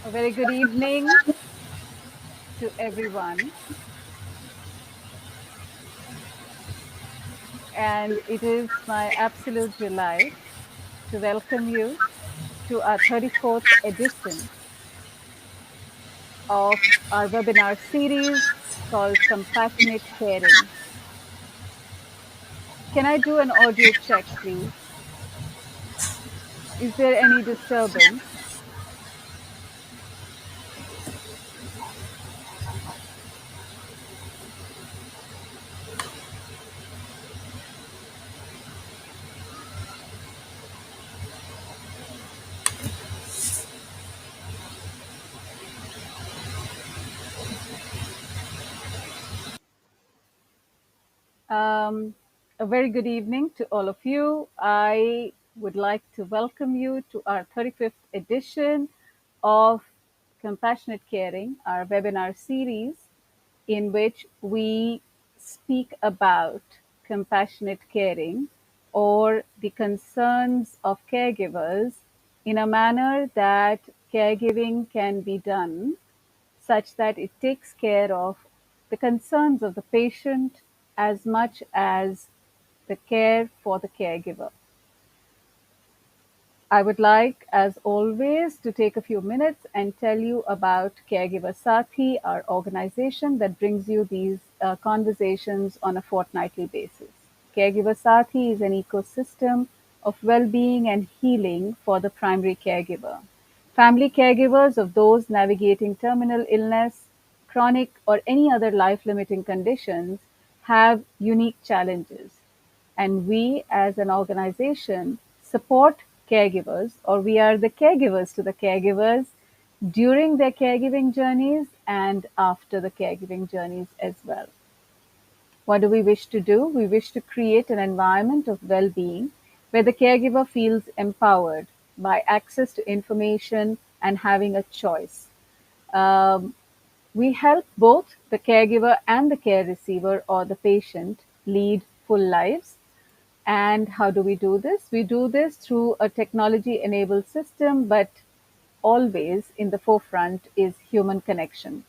A very good evening to everyone. And it is my absolute delight to welcome you to our 34th edition of our webinar series called Compassionate Caring. Can I do an audio check, please? Is there any disturbance? Um, a very good evening to all of you. I would like to welcome you to our 35th edition of Compassionate Caring, our webinar series, in which we speak about compassionate caring or the concerns of caregivers in a manner that caregiving can be done such that it takes care of the concerns of the patient as much as the care for the caregiver. I would like, as always, to take a few minutes and tell you about CaregiverSakhi, our organization that brings you these conversations on a fortnightly basis. CaregiverSakhi is an ecosystem of well-being and healing for the primary caregiver. Family caregivers of those navigating terminal illness, chronic, or any other life-limiting conditions have unique challenges, and we as an organization support caregivers, or we are the caregivers to the caregivers during their caregiving journeys and after the caregiving journeys as well. What do we wish to do? We wish to create an environment of well-being where the caregiver feels empowered by access to information and having a choice. Um, we help both the caregiver and the care receiver or the patient lead full lives. And how do we do this? We do this through a technology enabled system, but always in the forefront is human connection.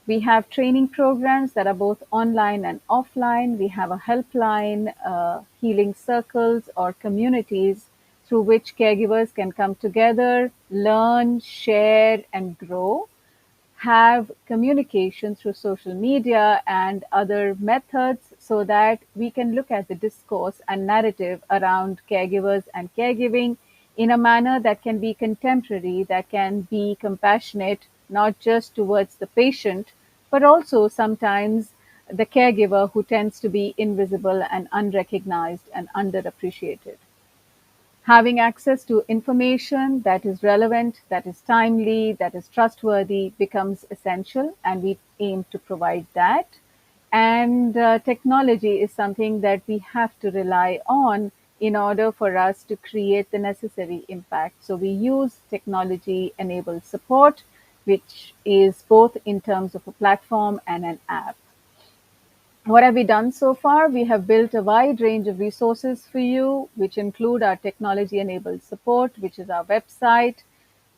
We have training programs that are both online and offline. We have a helpline, healing circles, or communities through which caregivers can come together, learn, share, and grow, have communication through social media and other methods so that we can look at the discourse and narrative around caregivers and caregiving in a manner that can be contemporary, that can be compassionate, not just towards the patient, but also sometimes the caregiver who tends to be invisible and unrecognized and underappreciated. Having access to information that is relevant, that is timely, that is trustworthy becomes essential, and we aim to provide that. And technology is something that we have to rely on in order for us to create the necessary impact. So we use technology enabled support, which is both in terms of a platform and an app. What have we done so far? We have built a wide range of resources for you, which include our technology enabled support, which is our website,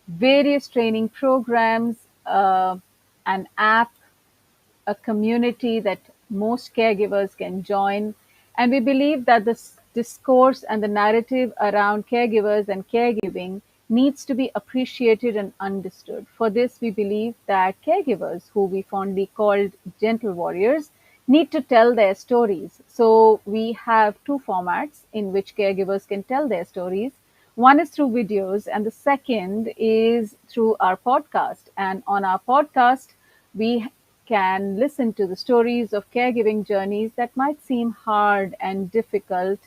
various training programs, an app, a community that most caregivers can join. And we believe that this discourse and the narrative around caregivers and caregiving needs to be appreciated and understood. For this, we believe that caregivers, who we fondly called gentle warriors, need to tell their stories. So we have two formats in which caregivers can tell their stories. One is through videos, and the second is through our podcast. And on our podcast, we can listen to the stories of caregiving journeys that might seem hard and difficult,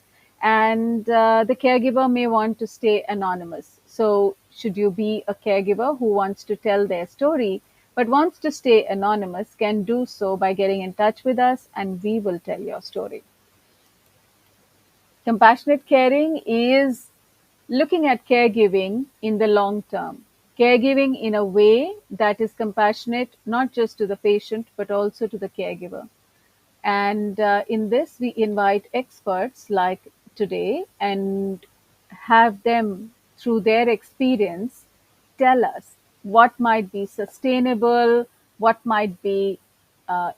and the caregiver may want to stay anonymous. So, should you be a caregiver who wants to tell their story but wants to stay anonymous, can do so by getting in touch with us, and we will tell your story. Compassionate caring is looking at caregiving in the long term, caregiving in a way that is compassionate not just to the patient but also to the caregiver. And in this, we invite experts like today and have them, through their experience, tell us. what might be sustainable, what might be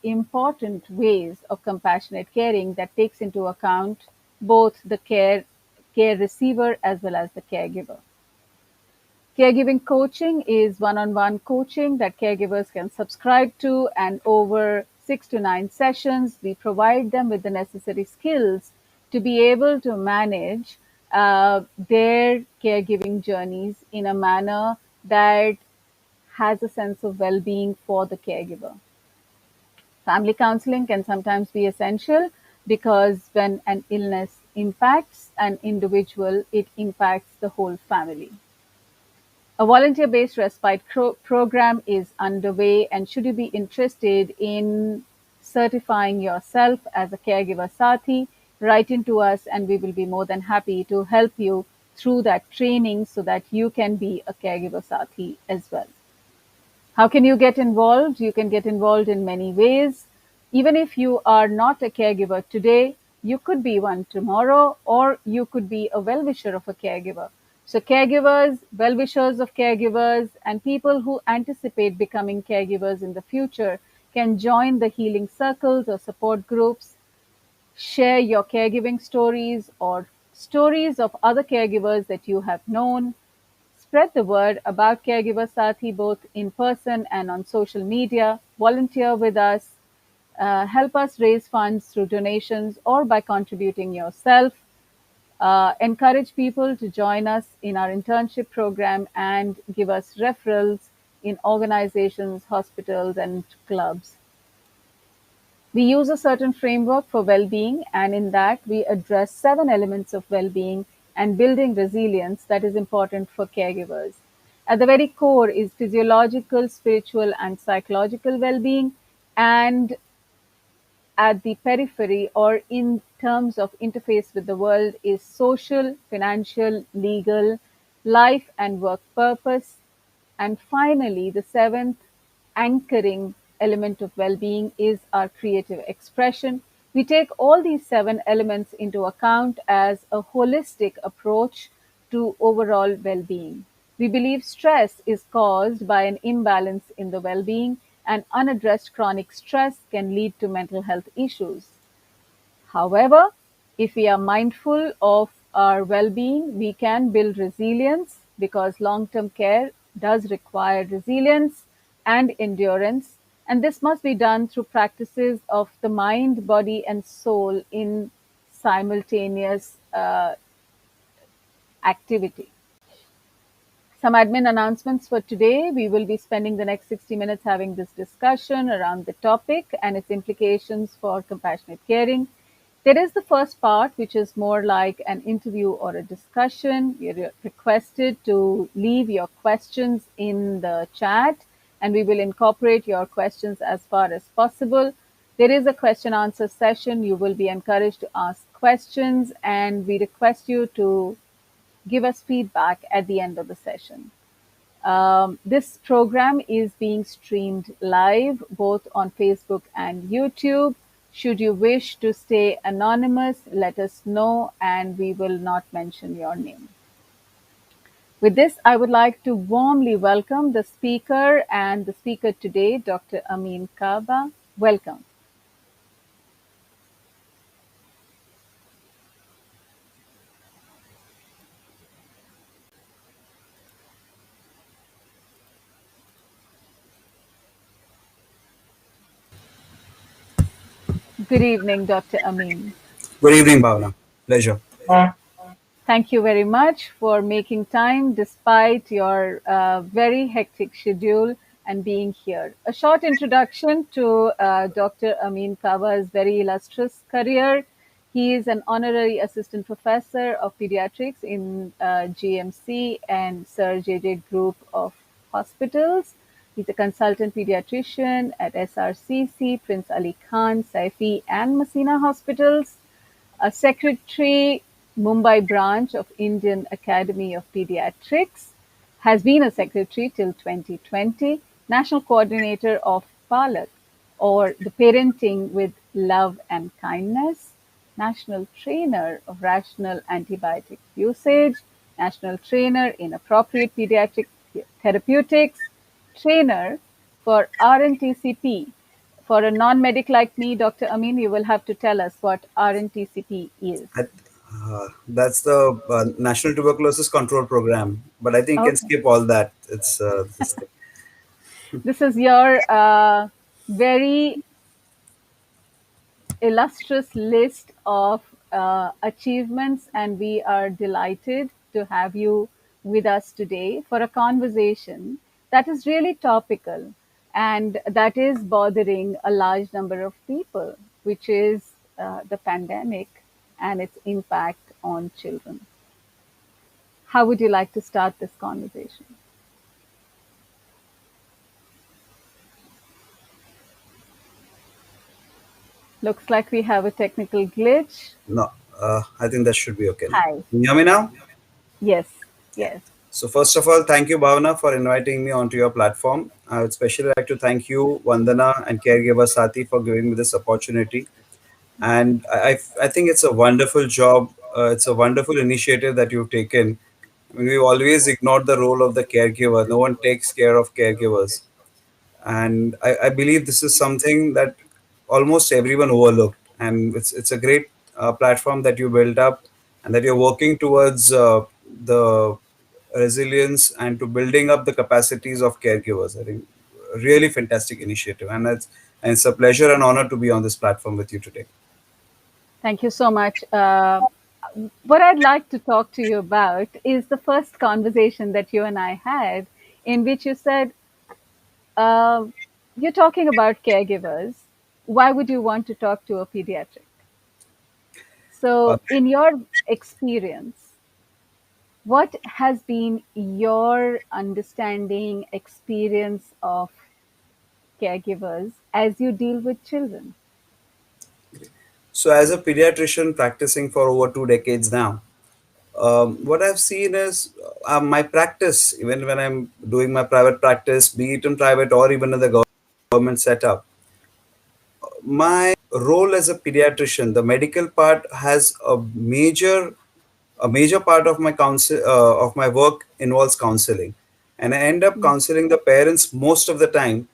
important ways of compassionate caring that takes into account both the care receiver as well as the caregiver. Caregiving coaching is one-on-one coaching that caregivers can subscribe to, and over 6 to 9 sessions, we provide them with the necessary skills to be able to manage their caregiving journeys in a manner that has a sense of well-being for the caregiver. Family counseling can sometimes be essential because when an illness impacts an individual, it impacts the whole family. A volunteer-based respite program is underway, and should you be interested in certifying yourself as a caregiver Sathi, write into us and we will be more than happy to help you through that training so that you can be a caregiver Sathi as well. How can you get involved? You can get involved in many ways. Even if you are not a caregiver today, you could be one tomorrow, or you could be a well-wisher of a caregiver. So caregivers, well-wishers of caregivers, and people who anticipate becoming caregivers in the future can join the healing circles or support groups, share your caregiving stories or stories of other caregivers that you have known. Spread the word about Caregiver Sathi both in person and on social media. Volunteer with us. Help us raise funds through donations or by contributing yourself. Encourage people to join us in our internship program and give us referrals in organizations, hospitals, and clubs. We use a certain framework for well-being, and in that we address 7 elements of well-being and building resilience that is important for caregivers. At the very core is physiological, spiritual, and psychological well-being, and at the periphery or in terms of interface with the world is social, financial, legal, life and work purpose. And finally, the seventh anchoring element of well-being is our creative expression. We take all these 7 elements into account as a holistic approach to overall well-being. We believe stress is caused by an imbalance in the well-being, and unaddressed chronic stress can lead to mental health issues. However, if we are mindful of our well-being, we can build resilience because long-term care does require resilience and endurance, and this must be done through practices of the mind, body, and soul in simultaneous activity. Some admin announcements for today. We will be spending the next 60 minutes having this discussion around the topic and its implications for compassionate caring. There is the first part, which is more like an interview or a discussion. You're requested to leave your questions in the chat, and we will incorporate your questions as far as possible. There is a question answer session. You will be encouraged to ask questions, and we request you to give us feedback at the end of the session. This program is being streamed live both on Facebook and YouTube. Should you wish to stay anonymous, let us know and we will not mention your name. With this, I would like to warmly welcome the speaker and the speaker today, Dr. Amin Kaba. Welcome. Good evening, Dr. Amin. Good evening, Bhavana. Pleasure. Thank you very much for making time despite your very hectic schedule and being here. A short introduction to Dr. Amin Kaba's very illustrious career. He is an honorary assistant professor of pediatrics in GMC and Sir JJ Group of Hospitals. He's a consultant pediatrician at SRCC, Prince Ali Khan, Saifi, and Masina Hospitals, a secretary, Mumbai branch of Indian Academy of Pediatrics, has been a secretary till 2020, national coordinator of PALAK, or the Parenting with Love and Kindness, national trainer of rational antibiotic usage, national trainer in appropriate pediatric therapeutics, trainer for RNTCP. For a non-medic like me, Dr. Amin, you will have to tell us what RNTCP is. I, that's the National Tuberculosis Control Program, but I think you can Okay. skip all that. It's this thing. This is your very illustrious list of achievements, and we are delighted to have you with us today for a conversation that is really topical and that is bothering a large number of people, which is the pandemic and its impact on children. How would you like to start this conversation? Looks like we have a technical glitch. No, I think that should be okay now. Hi. Can you hear me now? Yes, Yeah. yes. So first of all, thank you, Bhavana, for inviting me onto your platform. I would especially like to thank you, Vandana, and CaregiverSakhi for giving me this opportunity. And I think it's a wonderful job. It's a wonderful initiative that you've taken. I mean, we've always ignored the role of the caregiver. No one takes care of caregivers. And I believe this is something that almost everyone overlooked, and it's a great platform that you built up, and that you're working towards the resilience and to building up the capacities of caregivers. I think really fantastic initiative, and it's a pleasure and honor to be on this platform with you today. Thank you so much. What I'd like to talk to you about is the first conversation that you and I had, in which you said, uh, you're talking about caregivers. Why would you want to talk to a pediatric? Uh, So, in your experience, what has been your understanding, experience of caregivers as you deal with children? so, as a pediatrician practicing for over 2 decades now, what I've seen is my practice, even when I'm doing my private practice, be it in private or even in the government setup, my role as a pediatrician, the medical part has a major part of my counsel of my work involves counseling, and I end up Mm, counseling the parents most of the time,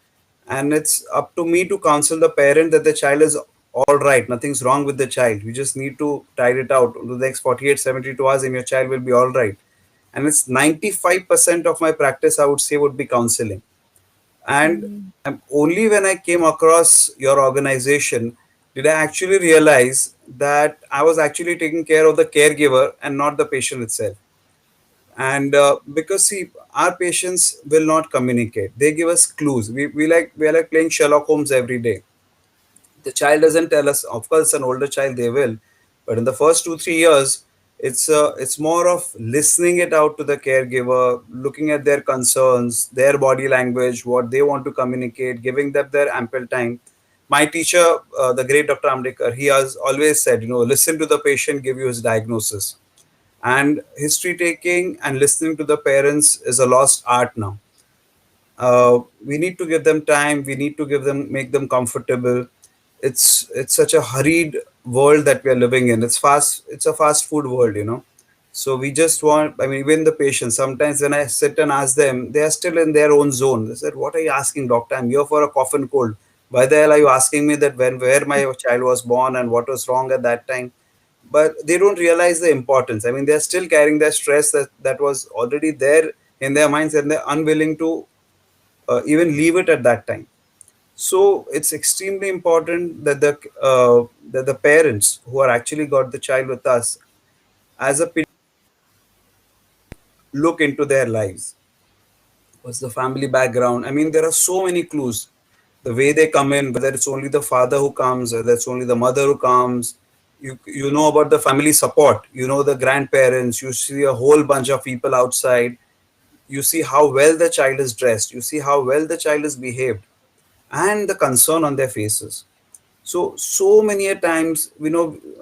and it's up to me to counsel the parent that the child is all right, nothing's wrong with the child. You just need to tide it out the next 48, 72 hours, and your child will be all right. And it's 95% of my practice, I would say, would be counseling. And mm, only when I came across your organization did I actually realize that I was actually taking care of the caregiver and not the patient itself. And because see, our patients will not communicate. They give us clues. We are like playing Sherlock Holmes every day. The child doesn't tell us. Of course, an older child they will, but in the first 2 3 years, it's more of listening it out to the caregiver, looking at their concerns, their body language, what they want to communicate, giving them their ample time. My teacher, the great Dr. Ambedkar, he has always said, listen to the patient, give you his diagnosis. And history taking and listening to the parents is a lost art now. We need to give them time, we need to make them comfortable. It's such a hurried world that we are living in. It's a fast food world. So we just want, I mean, even the patients, sometimes when I sit and ask them, they are still in their own zone. They said, what are you asking, doctor? I'm here for a cough and cold. Why the hell are you asking me that where my child was born and what was wrong at that time? But they don't realize the importance. I mean, they're still carrying their stress that was already there in their minds, and they're unwilling to even leave it at that time. So it's extremely important that the parents who are actually got the child with us as a look into their lives. What's the family background? I mean, there are so many clues. The way they come in, whether it's only the father who comes, whether it's only the mother who comes, you know about the family support. You know the grandparents. You see a whole bunch of people outside. You see how well the child is dressed. You see how well the child is behaved, and the concern on their faces. So many a times,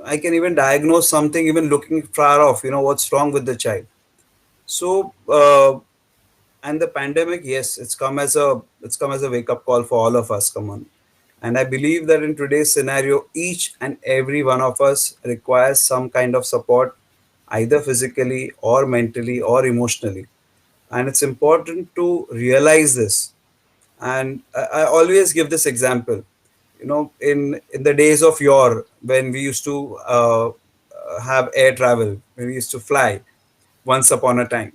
I can even diagnose something even looking far off. What's wrong with the child. So and the pandemic, yes, it's come as a wake up call for all of us. Come on. And I believe that in today's scenario, each and every one of us requires some kind of support, either physically or mentally or emotionally. And it's important to realize this. And I always give this example. In the days of yore, when we used to have air travel, when we used to fly once upon a time.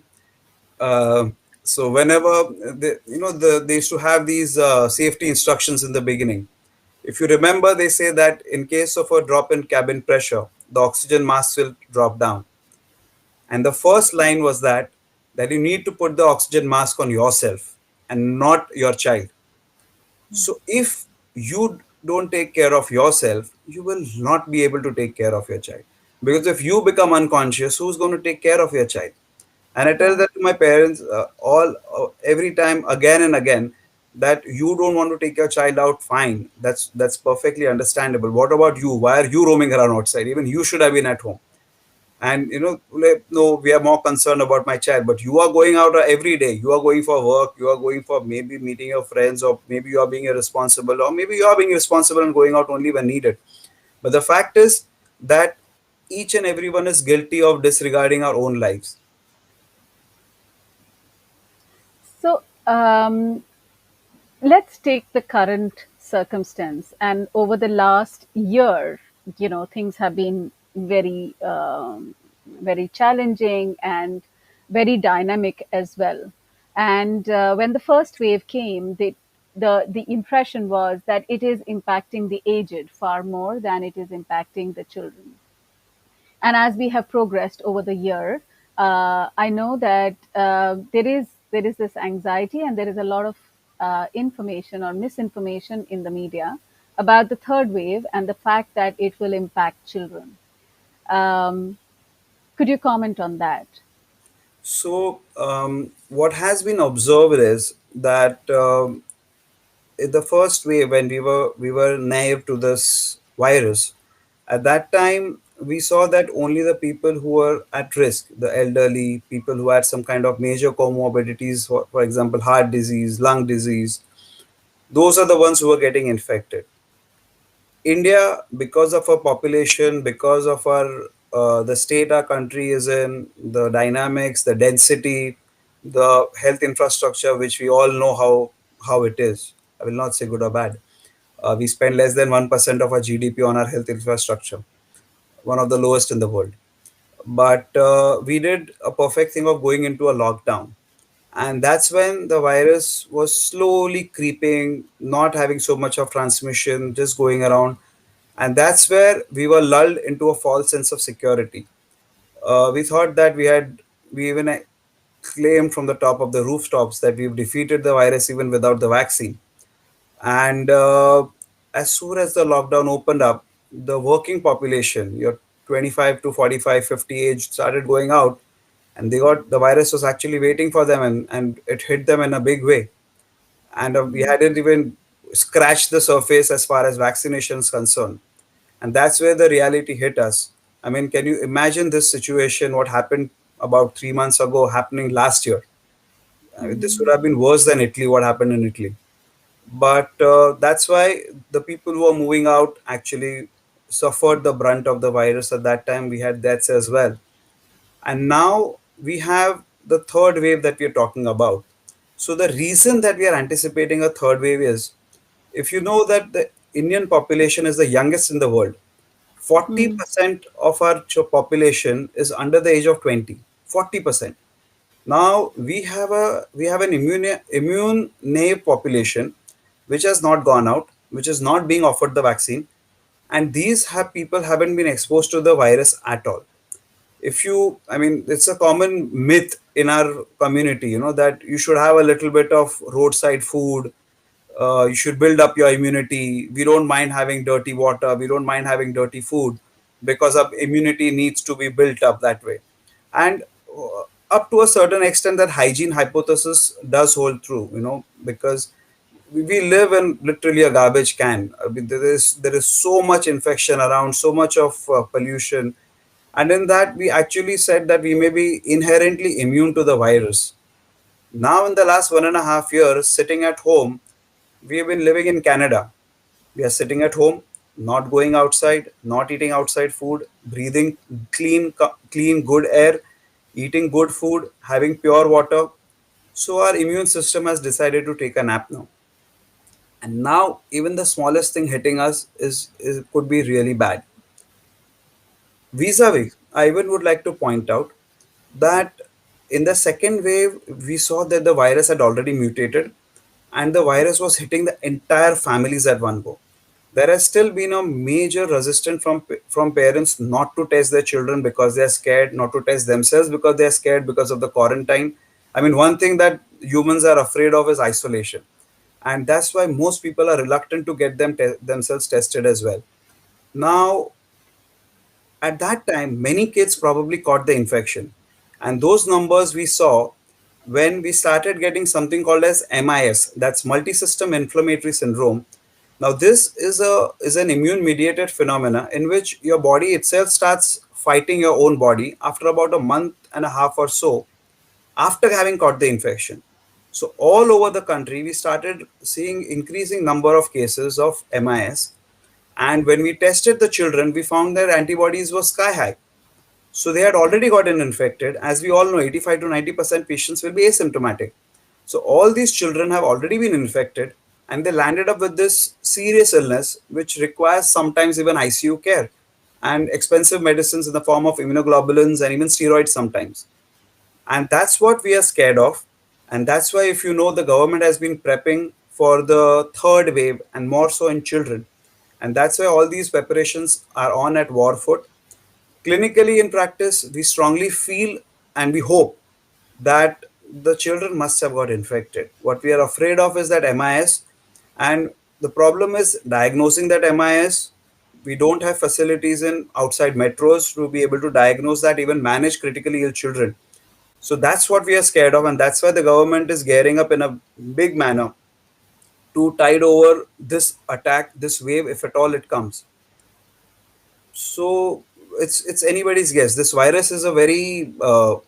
Uh, so whenever they used to have these safety instructions in the beginning. If you remember, they say that in case of a drop in cabin pressure, the oxygen mask will drop down. And the first line was that you need to put the oxygen mask on yourself and not your child. So if you don't take care of yourself, you will not be able to take care of your child. Because if you become unconscious, who's going to take care of your child? And I tell Right. that to my parents all every time, again and again, that you don't want to take your child out. Fine, that's perfectly understandable. What about you? Why are you roaming around outside? Even you should have been at home. And like, no, we are more concerned about my child, but you are going out every day, you are going for work, you are going for maybe meeting your friends, or maybe you are being irresponsible, or maybe you are being responsible and going out only when needed. But the fact is that each and everyone is guilty of disregarding our own lives. So, let's take the current circumstance. And over the last year, things have been very challenging and very dynamic as well. And when the first wave came, the impression was that it is impacting the aged far more than it is impacting the children. And as we have progressed over the year, I know that there is this anxiety, and there is a lot of information or misinformation in the media about the third wave and the fact that it will impact children. Um, could you comment on that? So what has been observed is that in the first wave, when we were naive to this virus, at that time we saw that only the people who were at risk, the elderly, people who had some kind of major comorbidities, for example heart disease, lung disease, those are the ones who were getting infected. India, because of our population, because of our the state our country is in, the dynamics, the density, the health infrastructure, which we all know how it is. I will not say good or bad. We spend less than 1% of our GDP on our health infrastructure, one of the lowest in the world. But we did a perfect thing of going into a lockdown, and that's when the virus was slowly creeping, not having so much of transmission, just going around. And that's where we were lulled into a false sense of security. We thought that we even claimed from the top of the rooftops that we've defeated the virus even without the vaccine. And as soon as the lockdown opened up, the working population, your 25 to 45, 50 age, started going out, and the virus was actually waiting for them, and it hit them in a big way. And we hadn't even scratched the surface as far as vaccination is concerned. And that's where the reality hit us. I mean, can you imagine this situation, what happened about 3 months ago, happening last year? I mean, this would have been worse than Italy, what happened in Italy. But that's why the people who are moving out actually suffered the brunt of the virus. At that time we had deaths as well, and now we have the third wave that we are talking about. So the reason that we are anticipating a third wave is, if you know that the Indian population is the youngest in the world, 40% of our population is under the age of 20. 40%. Now we have an immune naive population which has not gone out, which is not being offered the vaccine, and these have people haven't been exposed to the virus at all. If you, I mean, it's a common myth in our community, that you should have a little bit of roadside food. You should build up your immunity. We don't mind having dirty water. We don't mind having dirty food, because our immunity needs to be built up that way. And up to a certain extent, that hygiene hypothesis does hold true, because we live in literally a garbage can. I mean, there is so much infection around, so much of pollution, and in that we actually said that we may be inherently immune to the virus. Now, in the last 1.5 years, sitting at home, we have been living in Canada. We are sitting at home, not going outside, not eating outside food, breathing clean, good air, eating good food, having pure water. So our immune system has decided to take a nap now. And now even the smallest thing hitting us is could be really bad. Vis-a-vis, I even would like to point out that in the second wave, we saw that the virus had already mutated and the virus was hitting the entire families at one go. There has still been a major resistance from parents not to test their children because they are scared, not to test themselves because they are scared because of the quarantine. I mean, one thing that humans are afraid of is isolation. And that's why most people are reluctant to get themselves tested as well. Now, at that time, many kids probably caught the infection. And those numbers we saw when we started getting something called as MIS, that's multi-system inflammatory syndrome. Now, this is an immune-mediated phenomena in which your body itself starts fighting your own body after about a month and a half or so after having caught the infection. So all over the country, we started seeing increasing number of cases of MIS. And when we tested the children, we found their antibodies were sky high. So they had already gotten infected. As we all know, 85 to 90% patients will be asymptomatic. So all these children have already been infected and they landed up with this serious illness, which requires sometimes even ICU care and expensive medicines in the form of immunoglobulins and even steroids sometimes. And that's what we are scared of. And that's why, if you know, the government has been prepping for the third wave and more so in children. And that's why all these preparations are on at war foot. Clinically, in practice, we strongly feel and we hope that the children must have got infected. What we are afraid of is that MIS, and the problem is diagnosing that MIS. We don't have facilities in outside metros to be able to diagnose that, even manage critically ill children. So that's what we are scared of, and that's why the government is gearing up in a big manner to tide over this attack, this wave, if at all it comes. So it's anybody's guess. This virus is a very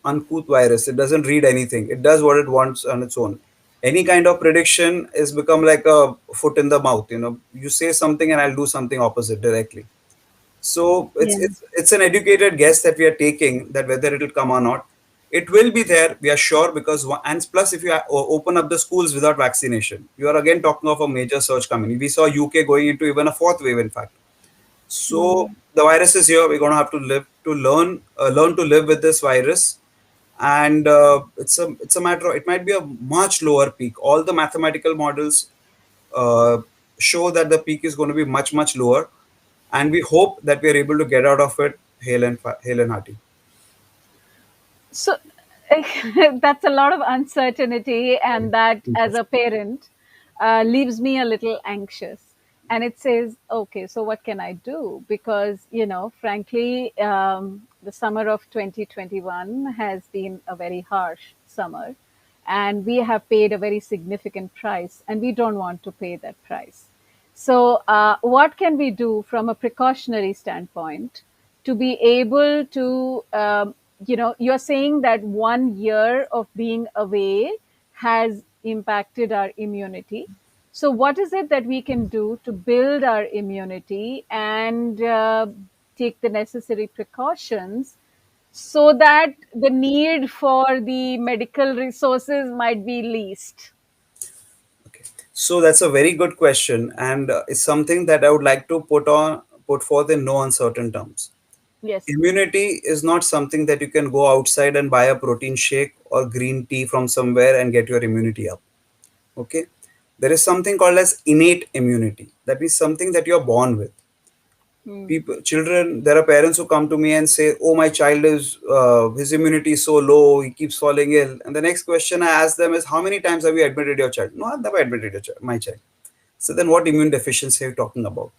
uncouth virus. It doesn't read anything. It does what it wants on its own. Any kind of prediction is become like a foot in the mouth. You know, you say something and I'll do something opposite directly. So it's Yeah. it's it's an educated guess that we are taking that whether it will come or not. It will be there, we are sure, because and plus, if you open up the schools without vaccination, you are again talking of a major surge coming. We saw UK going into even a fourth wave, in fact. So Mm. the virus is here. We're going to have to learn to live with this virus, and it's a matter of, it might be a much lower peak. All the mathematical models uh, show that the peak is going to be much lower, and we hope that we are able to get out of it hale and hearty. So that's a lot of uncertainty, and that, as a parent, leaves me a little anxious. And it says, okay, so what can I do? Because, frankly, the summer of 2021 has been a very harsh summer, and we have paid a very significant price, and we don't want to pay that price. So, what can we do from a precautionary standpoint to be able to, you're saying that 1 year of being away has impacted our immunity. So, what is it that we can do to build our immunity and take the necessary precautions so that the need for the medical resources might be least? Okay, so that's a very good question, and it's something that I would like to put forth in no uncertain terms. Yes. Immunity is not something that you can go outside and buy a protein shake or green tea from somewhere and get your immunity up. Okay, there is something called as innate immunity. That means something that you're born with. Hmm. People, children, there are parents who come to me and say, oh, my child is his immunity is so low, he keeps falling ill. And the next question I ask them is, how many times have you admitted your child? No, I've never admitted my child. So then what immune deficiency are you talking about?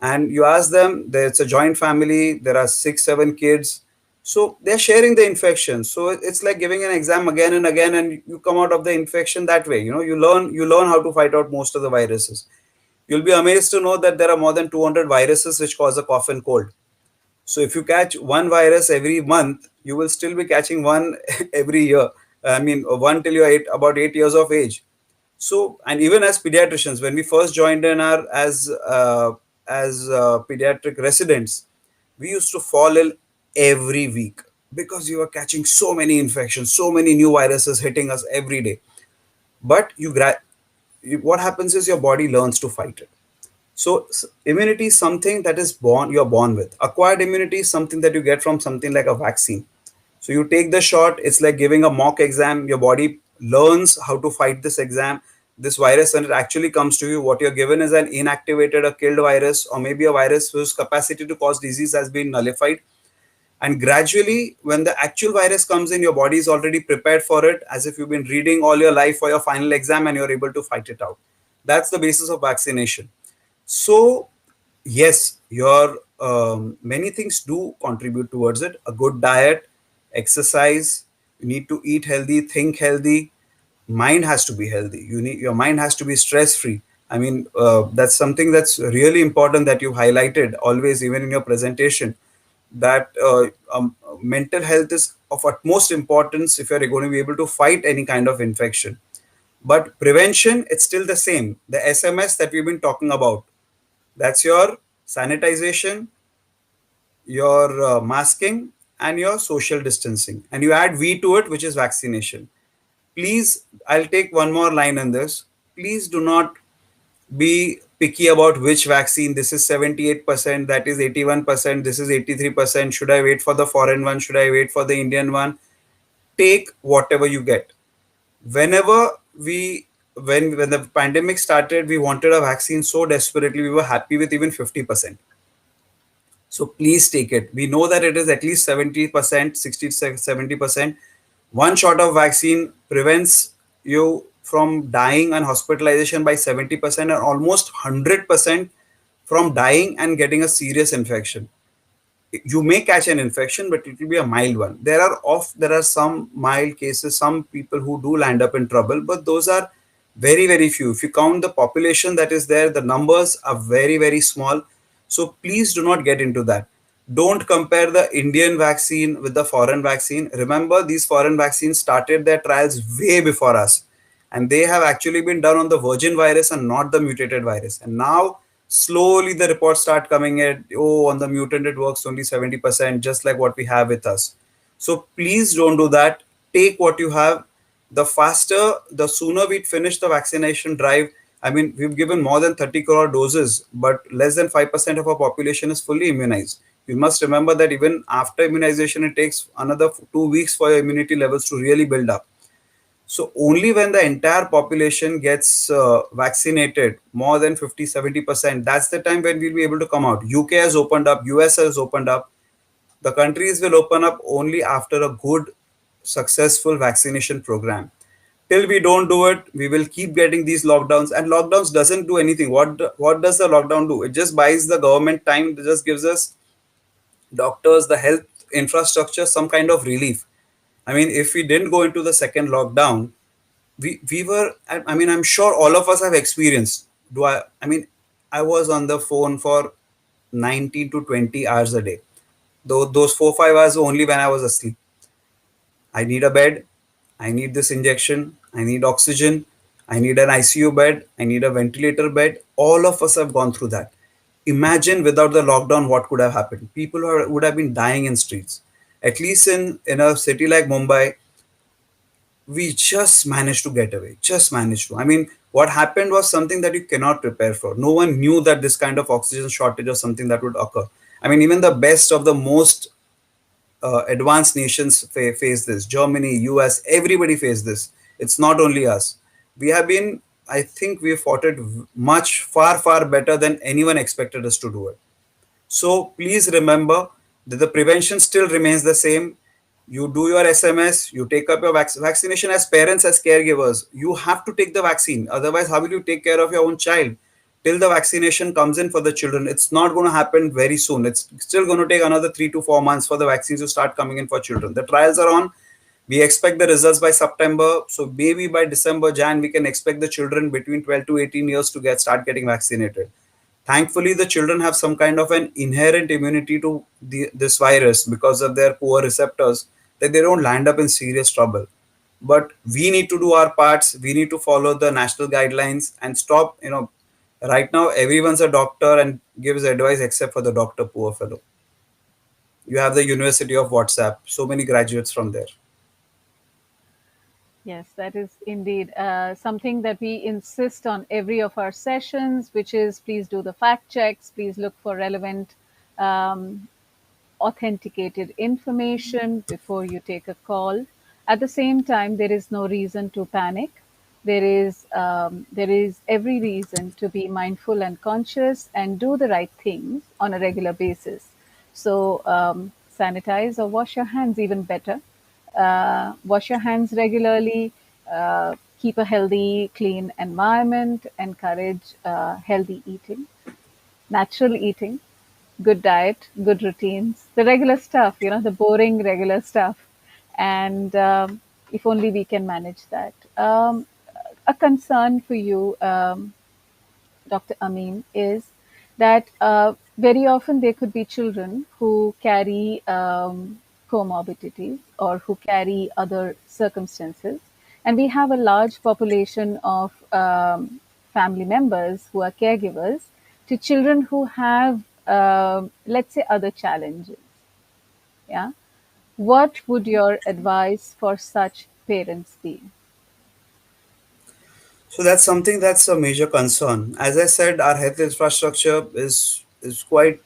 And you ask them, it's a joint family, there are 6 7 kids, so they're sharing the infection. So it's like giving an exam again and again, and you come out of the infection that way. You learn how to fight out most of the viruses. You'll be amazed to know that there are more than 200 viruses which cause a cough and cold. So if you catch one virus every month, you will still be catching one every year. I mean, one till you're about 8 years of age. So, and even as pediatricians, when we first joined in our as pediatric residents, we used to fall ill every week because you were catching so many infections, so many new viruses hitting us every day. But what happens is your body learns to fight it. So immunity is something that is born, you're born with. Acquired immunity is something that you get from something like a vaccine. So you take the shot, it's like giving a mock exam. Your body learns how to fight this exam. This virus, when it actually comes to you, what you're given is an inactivated or killed virus, or maybe a virus whose capacity to cause disease has been nullified. And gradually, when the actual virus comes in, your body is already prepared for it, as if you've been reading all your life for your final exam and you're able to fight it out. That's the basis of vaccination. So, yes, your many things do contribute towards it. A good diet, exercise, you need to eat healthy, think healthy. Mind has to be healthy. Your mind has to be stress free. I mean, that's something that's really important that you highlighted always, even in your presentation. That mental health is of utmost importance if you're going to be able to fight any kind of infection. But prevention, it's still the same. The SMS that we've been talking about, that's your sanitization, your masking, and your social distancing. And you add V to it, which is vaccination. Please, I'll take one more line on this. Please do not be picky about which vaccine. This is 78%, that is 81%, this is 83%. Should I wait for the foreign one? Should I wait for the Indian one? Take whatever you get. Whenever we when the pandemic started, we wanted a vaccine so desperately, we were happy with even 50%. So please take it. We know that it is at least 70%, 60 to 70%. One shot of vaccine prevents you from dying and hospitalization by 70% and almost 100% from dying and getting a serious infection. You may catch an infection, but it will be a mild one. There are some mild cases, some people who do land up in trouble, but those are very, very few. If you count the population that is there, the numbers are very, very small. So please do not get into that. Don't compare the Indian vaccine with the foreign vaccine. Remember, these foreign vaccines started their trials way before us, and they have actually been done on the virgin virus and not the mutated virus. And now slowly the reports start coming in. Oh, on the mutant it works only 70%, just like what we have with us. So please don't do that. Take what you have. The faster, the sooner we finish the vaccination drive. I mean, we've given more than 30 crore doses, but less than 5% of our population is fully immunized. You must remember that even after immunization, it takes another 2 weeks for your immunity levels to really build up. So only when the entire population gets vaccinated, more than 50, 70%, that's the time when we'll be able to come out. UK has opened up, US has opened up. The countries will open up only after a good, successful vaccination program. Till we don't do it, we will keep getting these lockdowns, and lockdowns doesn't do anything. What does the lockdown do? It just buys the government time. It just gives us doctors, the health infrastructure, some kind of relief. I mean, if we didn't go into the second lockdown, we were, I mean, I'm sure all of us have experienced. I mean, I was on the phone for 19 to 20 hours a day. Though those 4 5 hours were only when I was asleep. I need a bed. I need this injection. I need oxygen. I need an ICU bed. I need a ventilator bed. All of us have gone through that. Imagine without the lockdown, what could have happened? People would have been dying in streets. At least in a city like Mumbai, we just managed to get away. Just managed to. I mean, what happened was something that you cannot prepare for. No one knew that this kind of oxygen shortage or something that would occur. I mean, even the best of the most advanced nations face this. Germany, US, everybody face this. It's not only us. We have been, I think we have fought it much, far, far better than anyone expected us to do it. So please remember that the prevention still remains the same. You do your SMS, you take up your vaccination. As parents, as caregivers, you have to take the vaccine. Otherwise, how will you take care of your own child? Till the vaccination comes in for the children, it's not going to happen very soon. It's still going to take another 3 to 4 months for the vaccines to start coming in for children. The trials are on. We expect the results by September. So maybe by December, Jan, we can expect the children between 12 to 18 years to start getting vaccinated. Thankfully, the children have some kind of an inherent immunity to this virus because of their poor receptors, that they don't land up in serious trouble. But we need to do our parts. We need to follow the national guidelines and stop. Right now, everyone's a doctor and gives advice except for the doctor, poor fellow. You have the University of WhatsApp, so many graduates from there. Yes, that is indeed something that we insist on every of our sessions, which is please do the fact checks, please look for relevant um, authenticated information before you take a call. At the same time, there is no reason to panic. There is every reason to be mindful and conscious and do the right things on a regular basis. So sanitize or wash your hands even better. Wash your hands regularly. Keep a healthy, clean environment. Encourage healthy eating, natural eating, good diet, good routines, the regular stuff, the boring regular stuff. And if only we can manage that. A concern for you, Dr. Amin, is that very often there could be children who carry comorbidities or who carry other circumstances. And we have a large population of family members who are caregivers to children who have, let's say, other challenges. Yeah. What would your advice for such parents be? So that's something that's a major concern. As I said, our health infrastructure is quite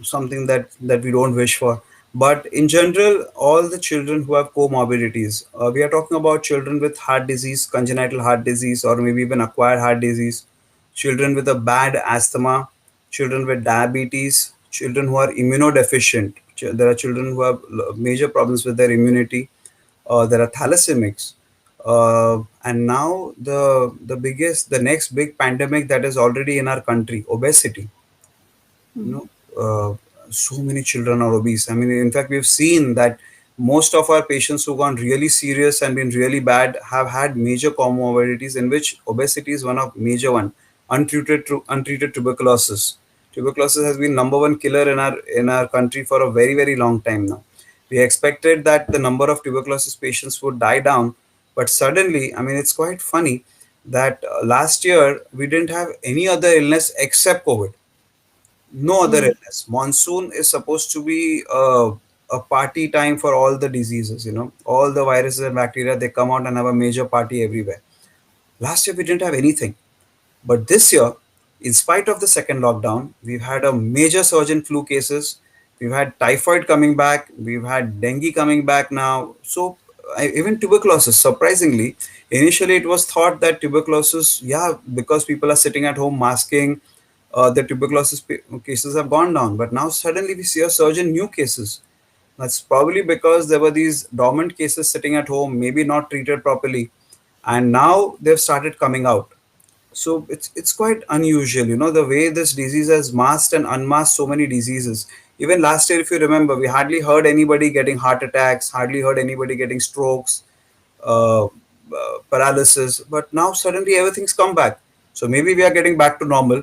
something that we don't wish for. But in general, all the children who have comorbidities, we are talking about children with heart disease, congenital heart disease, or maybe even acquired heart disease, children with a bad asthma, children with diabetes, children who are immunodeficient. There are children who have major problems with their immunity. There are thalassemics. And now the next big pandemic that is already in our country, obesity. you Hmm. know so many children are obese. I mean, in fact, we've seen that most of our patients who've gone really serious and been really bad have had major comorbidities, in which obesity is one of major one. Untreated tuberculosis has been number one killer in our country for a very, very long time now. We expected that the number of tuberculosis patients would die down, but suddenly, I mean, it's quite funny that last year we didn't have any other illness except COVID. No other Hmm. illness. Monsoon is supposed to be a party time for all the diseases. All the viruses and bacteria, they come out and have a major party everywhere. Last year we didn't have anything. But this year, in spite of the second lockdown, we've had a major surge in flu cases. We've had typhoid coming back. We've had dengue coming back now. So even tuberculosis, surprisingly, initially it was thought that tuberculosis, yeah, because people are sitting at home masking, the cases have gone down. But now suddenly we see a surge in new cases. That's probably because there were these dormant cases sitting at home, maybe not treated properly, and now they've started coming out. So it's quite unusual, the way this disease has masked and unmasked so many diseases. Even last year, if you remember, we hardly heard anybody getting heart attacks, hardly heard anybody getting strokes, paralysis. But now suddenly everything's come back. So maybe we are getting back to normal,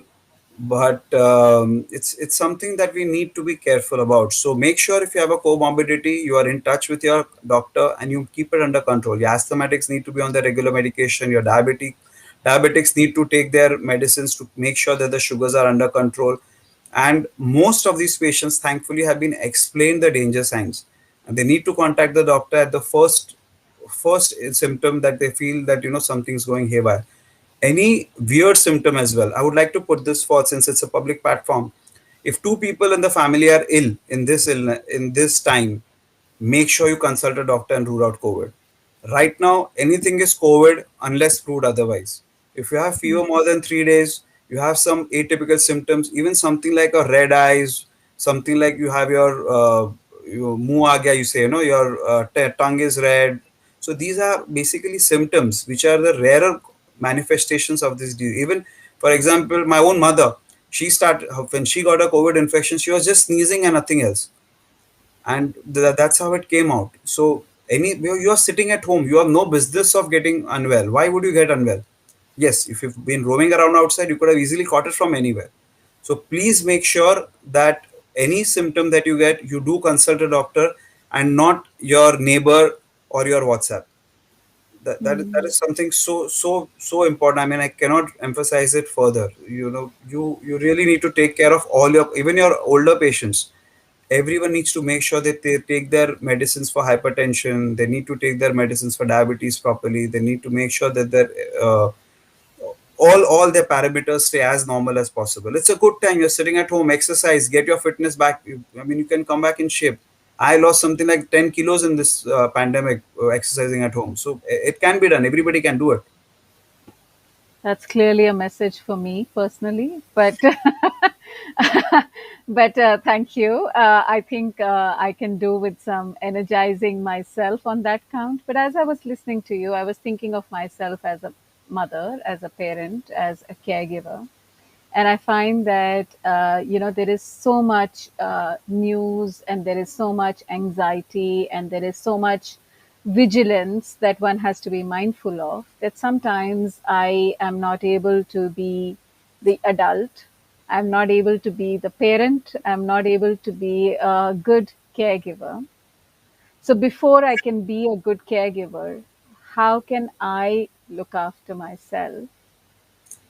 but it's something that we need to be careful about. So make sure if you have a comorbidity, you are in touch with your doctor and you keep it under control. Your asthmatics need to be on the regular medication. Your diabetics need to take their medicines to make sure that the sugars are under control. And most of these patients, thankfully, have been explained the danger signs, and they need to contact the doctor at the first symptom that they feel that something's going haywire. Any weird symptom as well, I would like to put this forth, since it's a public platform. If two people in the family are ill in this time, make sure you consult a doctor and rule out COVID. Right now, anything is COVID unless proved otherwise. If you have fever more than 3 days, you have some atypical symptoms, even something like a red eyes, something like you have your muh aa gaya, you say, your tongue is red. So these are basically symptoms which are the rarer manifestations of this disease. Even, for example, my own mother, she started when she got a COVID infection, she was just sneezing and nothing else, and that's how it came out. So you are sitting at home, you have no business of getting unwell. Why would you get unwell? Yes, if you've been roaming around outside, you could have easily caught it from anywhere. So please make sure that any symptom that you get, you do consult a doctor and not your neighbor or your WhatsApp. That is something so important. I mean, I cannot emphasize it further. You really need to take care of all your, even your older patients. Everyone needs to make sure that they take their medicines for hypertension. They need to take their medicines for diabetes properly. They need to make sure that their all their parameters stay as normal as possible. It's a good time. You're sitting at home, exercise, get your fitness back. I mean, you can come back in shape. I lost something like 10 kilos in this pandemic exercising at home. So it can be done. Everybody can do it. That's clearly a message for me personally, but but thank you. I think I can do with some energizing myself on that count. But as I was listening to you, I was thinking of myself as a mother, as a parent, as a caregiver, and I find that there is so much news, and there is so much anxiety, and there is so much vigilance that one has to be mindful of, that sometimes I am not able to be the adult, I'm not able to be the parent, I'm not able to be a good caregiver. So before I can be a good caregiver, how can I look after myself?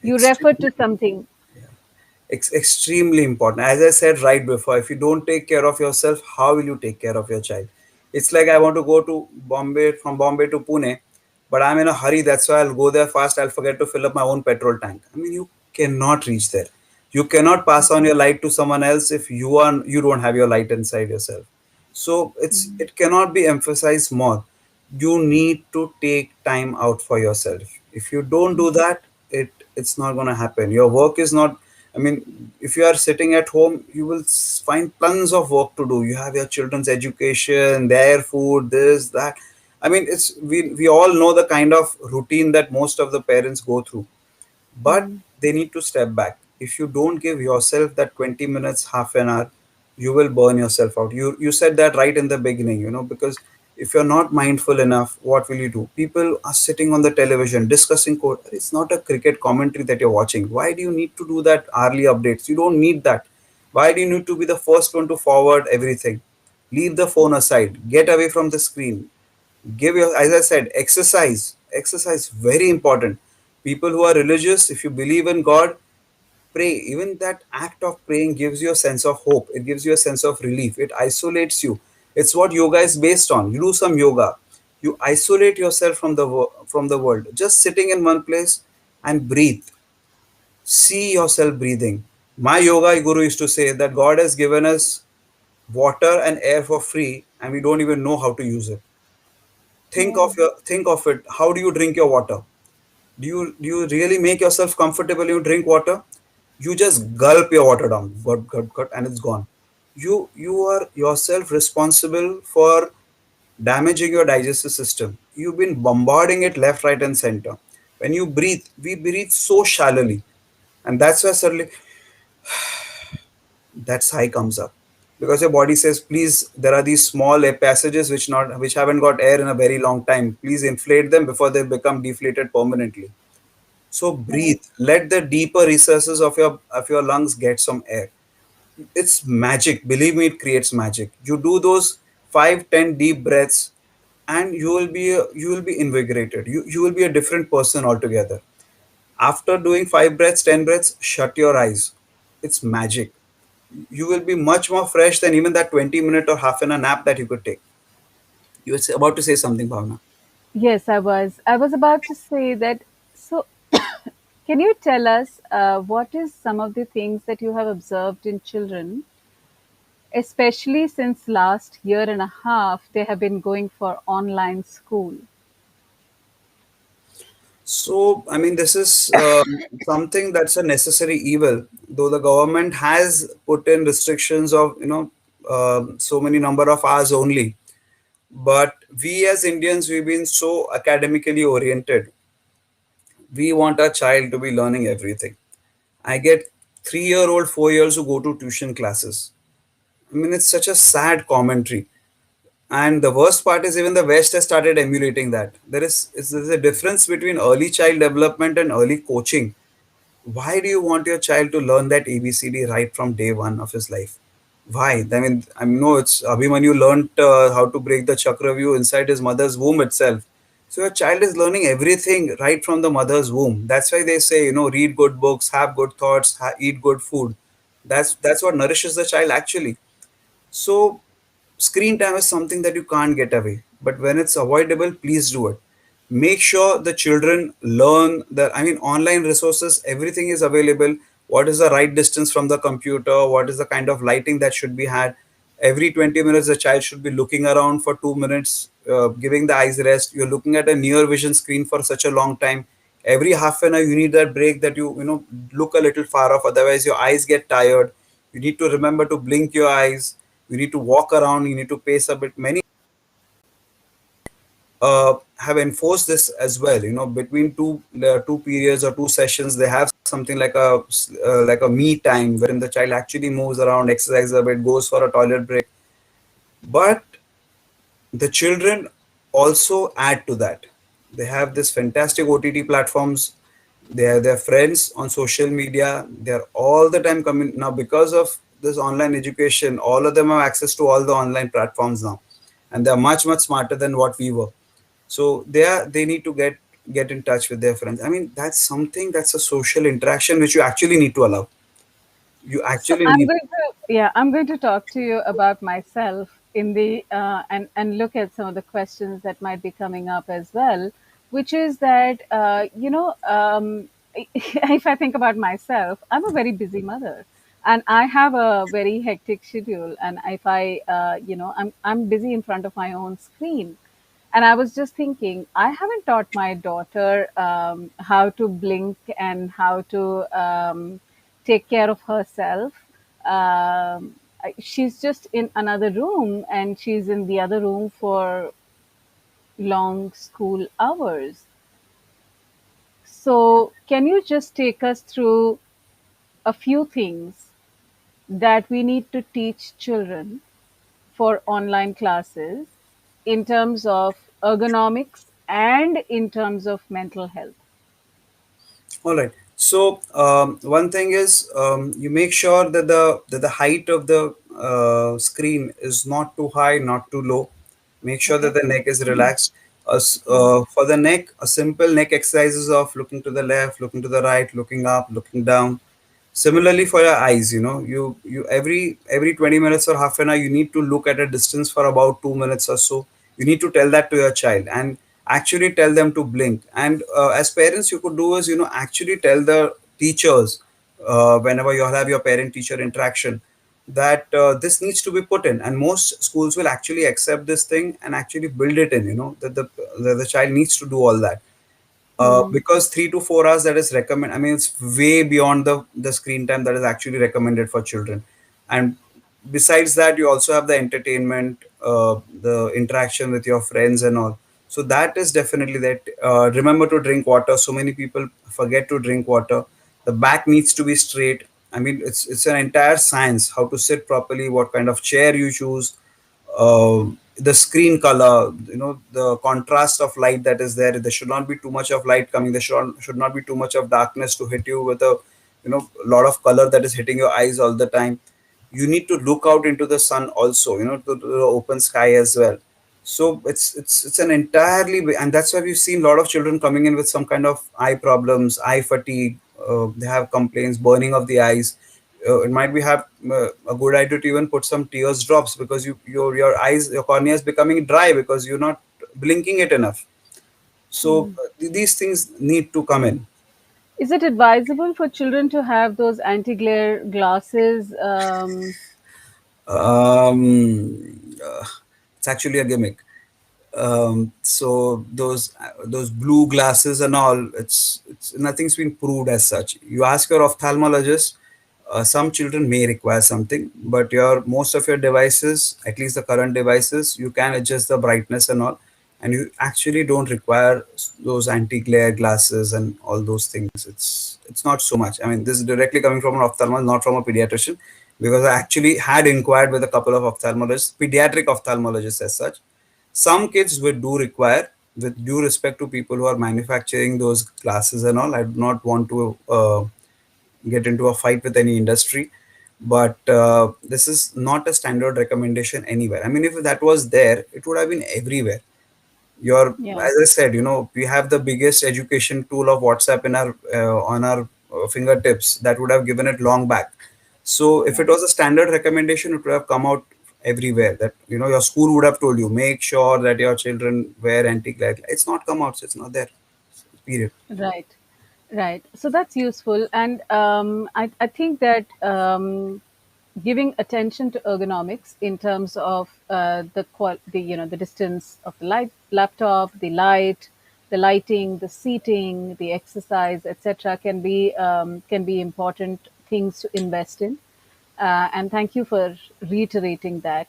You referred Extremely. to something. Extremely important. As I said right before, if you don't take care of yourself, how will you take care of your child? It's like I want to go to Bombay, from Bombay to Pune, but I'm in a hurry. That's why I'll go there fast. I'll forget to fill up my own petrol tank. I mean, you cannot reach there. You cannot pass on your light to someone else if you don't have your light inside yourself. So it cannot be emphasized more. You need to take time out for yourself. If you don't do that, it's not going to happen. Your work is not, I mean, if you are sitting at home, you will find tons of work to do. You have your children's education, their food, this, that. I mean, we all know the kind of routine that most of the parents go through, but Mm, they need to step back. If you don't give yourself that 20 minutes, half an hour, you will burn yourself out. You said that right in the beginning, because if you're not mindful enough, what will you do? People are sitting on the television discussing code. It's not a cricket commentary that you're watching. Why do you need to do that hourly updates? You don't need that. Why do you need to be the first one to forward everything? Leave the phone aside, get away from the screen, give your, as I said, exercise very important. People who are religious, if you believe in God, pray. Even that act of praying gives you a sense of hope, it gives you a sense of relief, it isolates you. It's what yoga is based on. You do some yoga, you isolate yourself from from the world, just sitting in one place and breathe. See yourself breathing. My yoga guru used to say that God has given us water and air for free and we don't even know how to use it. yeah. Think of it. How do you drink your water? Do you really make yourself comfortable when you drink water? You just gulp your water down, gut, and it's gone. You are yourself responsible for damaging your digestive system. You've been bombarding it left, right, and center. When you breathe, we breathe so shallowly, and that's why suddenly that sigh comes up, because your body says, please, there are these small air passages which haven't got air in a very long time, please inflate them before they become deflated permanently. So breathe, let the deeper recesses of your lungs get some air. It's magic, believe me, it creates magic. You do those 5-10 deep breaths and you will be invigorated. You will be a different person altogether. After doing 5 breaths, 10 breaths, shut your eyes. It's magic. You will be much more fresh than even that 20-minute or half an hour nap that you could take. You were about to say something, Bhavana. Yes, I was. I was about to say that. So, can you tell us what is some of the things that you have observed in children, especially since last year and a half they have been going for online school? So, I mean, this is something that's a necessary evil, though the government has put in restrictions of, so many number of hours only. But we as Indians, we've been so academically oriented. We want our child to be learning everything. I get 3-year-old, 4 years who go to tuition classes. I mean, it's such a sad commentary. And the worst part is even the West has started emulating that. There's a difference between early child development and early coaching. Why do you want your child to learn that ABCD right from day one of his life? Why? I know it's Abhimanyu learned how to break the Chakravyu inside his mother's womb itself. So your child is learning everything right from the mother's womb. That's why they say, read good books, have good thoughts, eat good food. That's what nourishes the child actually. So screen time is something that you can't get away, but when it's avoidable, please do it. Make sure the children learn that, I mean, online resources, everything is available. What is the right distance from the computer? What is the kind of lighting that should be had? Every 20 minutes, the child should be looking around for 2 minutes, giving the eyes rest. You're looking at a near vision screen for such a long time. Every half an hour, you need that break that you look a little far off. Otherwise, your eyes get tired. You need to remember to blink your eyes. You need to walk around. You need to pace a bit. Many have enforced this as well. Between two periods or two sessions, they have something like a me time wherein the child actually moves around, exercises a bit, goes for a toilet break. But the children also add to that. They have this fantastic OTT platforms. They have their friends on social media. They're all the time coming now because of this online education. All of them have access to all the online platforms now, and they're much smarter than what we were. So they need to get in touch with their friends. I mean, that's something, that's a social interaction which you actually need to allow. You So actually I'm need. going to, yeah, I'm going to talk to you about myself in the and look at some of the questions that might be coming up as well, which is that if I think about myself, I'm a very busy mother, and I have a very hectic schedule, and if I'm busy in front of my own screen, and I was just thinking, I haven't taught my daughter how to blink and how to take care of herself. She's just in another room, and she's in the other room for long school hours. So, can you just take us through a few things that we need to teach children for online classes in terms of ergonomics and in terms of mental health? All right. So one thing is, you make sure that the height of the screen is not too high, not too low. Make sure that Okay. the neck is relaxed. For the neck, a simple neck exercises of looking to the left, looking to the right, looking up, looking down. Similarly for your eyes, you every 20 minutes or half an hour, you need to look at a distance for about 2 minutes or so. You need to tell that to your child and actually tell them to blink. And as parents, you could do is, actually tell the teachers, whenever you have your parent teacher interaction, that this needs to be put in, and most schools will actually accept this thing and actually build it in, that the child needs to do all that. Hmm. Because 3 to 4 hours that is recommend, I mean, it's way beyond the screen time that is actually recommended for children. And besides that, you also have the entertainment, the interaction with your friends and all. So that is definitely that. Remember to drink water. So many people forget to drink water. The back needs to be straight. I mean, it's an entire science how to sit properly, what kind of chair you choose, the screen color, the contrast of light that is there. There should not be too much of light coming. There should not be too much of darkness to hit you with a lot of color that is hitting your eyes all the time. You need to look out into the sun also, to the open sky as well. So it's an entirely, and that's why we've seen a lot of children coming in with some kind of eye problems, eye fatigue. They have complaints, burning of the eyes. It might be have a good idea to even put some tears drops, because your eyes, your cornea is becoming dry because you're not blinking it enough. So these things need to come in. Is it advisable for children to have those anti-glare glasses? um, it's actually a gimmick. So those blue glasses and all, it's nothing's been proved as such. You ask your ophthalmologist. Some children may require something, but your most of your devices, at least the current devices, you can adjust the brightness and all, and you actually don't require those anti-glare glasses and all those things. It's not so much. I mean, this is directly coming from an ophthalmologist, not from a pediatrician, because I actually had inquired with a couple of ophthalmologists, pediatric ophthalmologists as such. Some kids would do require, with due respect to people who are manufacturing those glasses and all. I do not want to get into a fight with any industry, but this is not a standard recommendation anywhere. I mean, if that was there, it would have been everywhere. Your, Yeah, as I said, we have the biggest education tool of WhatsApp in our on our fingertips. That would have given it long back. So if yeah. it was a standard recommendation, it would have come out everywhere, that your school would have told you, make sure that your children wear anti-glare. It's not come out, so it's not there. Period. Right, right. So that's useful, and I think that giving attention to ergonomics in terms of the the distance of the laptop, the light, the lighting, the seating, the exercise, etc., can be important things to invest in. And thank you for reiterating that.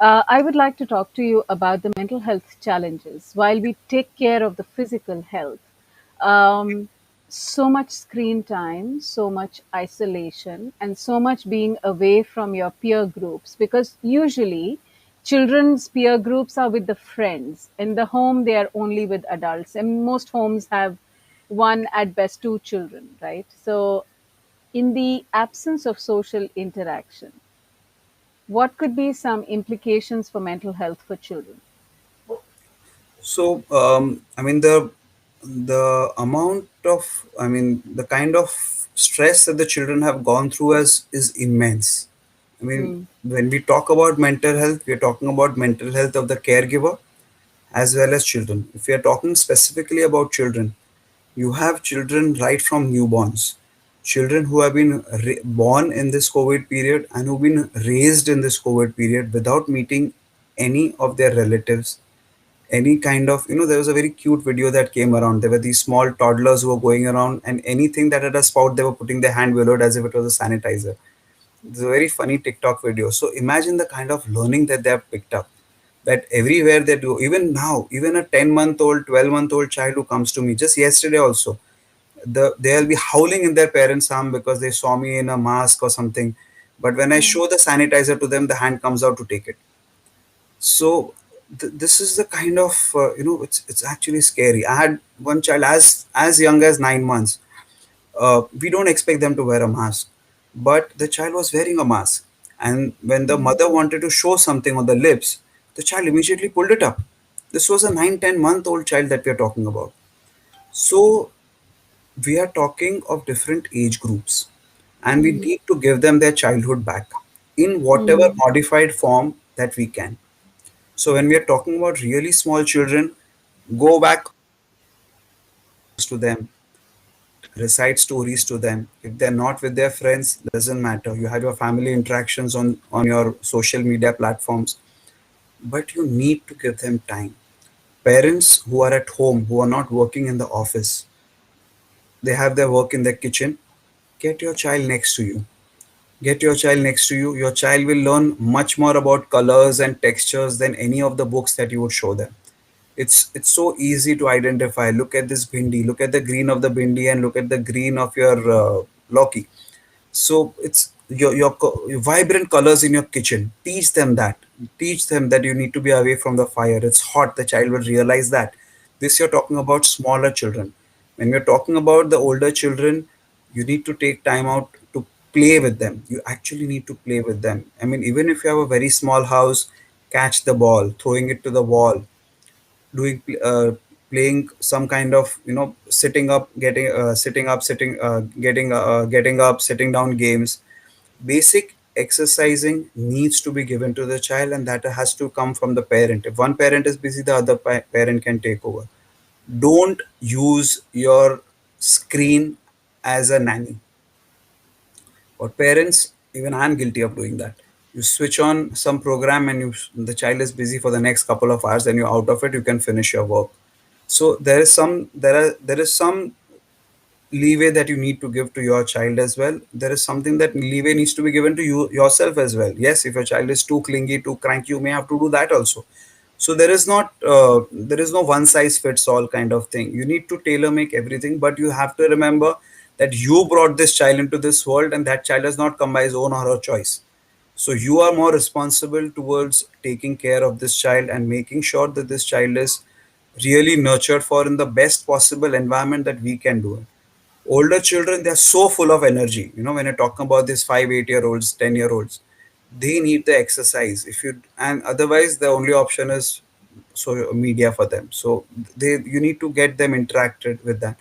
I would like to talk to you about the mental health challenges. While we take care of the physical health, um, so much screen time, so much isolation, and so much being away from your peer groups. Because usually, children's peer groups are with the friends. In the home, they are only with adults, and most homes have one, at best two children, right? So in the absence of social interaction, what could be some implications for mental health for children? So, I mean, the amount of, I mean, the kind of stress that the children have gone through is immense. I mean, Mm, when we talk about mental health, we are talking about mental health of the caregiver as well as children. If we are talking specifically about children, you have children right from newborns, children who have been born in this COVID period and who've been raised in this COVID period without meeting any of their relatives, any kind of, there was a very cute video that came around. There were these small toddlers who were going around, and anything that had a spout, they were putting their hand below it as if it was a sanitizer. It's a very funny TikTok video. So imagine the kind of learning that they have picked up, that everywhere they do, even now, even a 10-month-old, 12-month-old child who comes to me just yesterday also, they'll be howling in their parents' arm because they saw me in a mask or something. But when I mm, show the sanitizer to them, the hand comes out to take it. So this is the kind of, it's actually scary. I had one child as young as 9 months. We don't expect them to wear a mask, but the child was wearing a mask, and when the mm, mother wanted to show something on the lips, the child immediately pulled it up. This was a 9-10 month old child that we are talking about. So we are talking of different age groups, and we mm, need to give them their childhood back in whatever mm, modified form that we can. So when we are talking about really small children, go back to them, recite stories to them. If they're not with their friends, doesn't matter. You have your family interactions on your social media platforms, but you need to give them time. Parents who are at home, who are not working in the office, they have their work in the kitchen. Get your child next to you. Get your child next to you. Your child will learn much more about colors and textures than any of the books that you would show them. It's so easy to identify. Look at this bindi, look at the green of the bindi, and look at the green of your loki. So it's your vibrant colors in your kitchen. Teach them that. Teach them that you need to be away from the fire. It's hot. The child will realize that. This you're talking about smaller children. When we're talking about the older children, you need to take time out to play with them. You actually need to play with them. I mean, even if you have a very small house, catch the ball, throwing it to the wall, doing playing some kind of, sitting up, getting sitting up, sitting getting up, sitting down games. Basic exercising needs to be given to the child, and that has to come from the parent. If one parent is busy, the other parent can take over. Don't use your screen as a nanny. Or parents, even I'm guilty of doing that. You switch on some program and the child is busy for the next couple of hours, and you're out of it, you can finish your work. So there is some leeway that you need to give to your child as well. There is something that leeway needs to be given to you yourself as well. Yes, if your child is too clingy, too cranky, you may have to do that also. So there is no one size fits all kind of thing. You need to tailor make everything, but you have to remember that you brought this child into this world, and that child has not come by his own or her choice. So you are more responsible towards taking care of this child and making sure that this child is really nurtured for in the best possible environment that we can do it. Older children, they're so full of energy. When you're talking about these 5 8 year olds, 10 year olds, they need the exercise. If you and otherwise the only option is so media for them. So you need to get them interacted with that.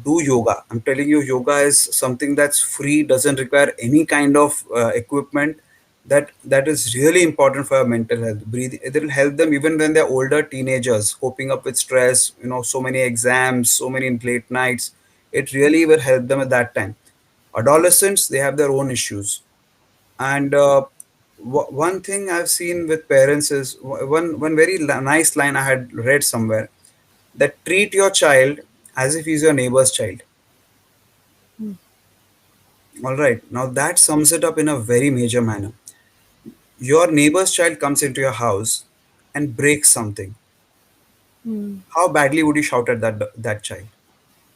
Do yoga. I'm telling you, yoga is something that's free, doesn't require any kind of equipment. That is really important for your mental health. Breathing, it will help them even when they're older teenagers, coping up with stress, so many exams, so many late nights. It really will help them at that time. Adolescents, they have their own issues. And one thing I've seen with parents is one very nice line I had read somewhere, that treat your child as if he's your neighbor's child. All right, now that sums it up in a very major manner. Your neighbor's child comes into your house and breaks something. Mm, How badly would you shout at that child?